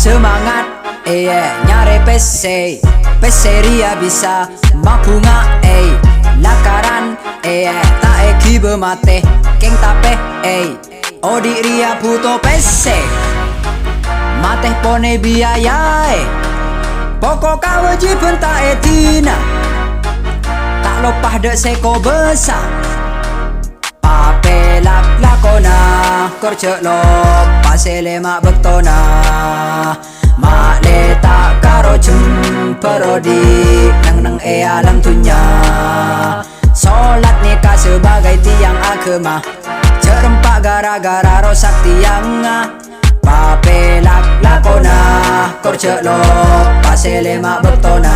Semangat, nyari PC Ria bisa mampu nga, lakaran, tak eki bermate Keng tape, odi ria puto PC Mateh pone biaya, pokok kewajiban tak etina Tak lopah dek seko besar Pape lak lakona Korcek lop pasele mak bektona Mak le tak karo cemperodi Nang alam tunya Solat nikah sebagai tiang agama Cerempak gara-gara rosak tiang Pape lak lakona Korcek lop pasele mak bektona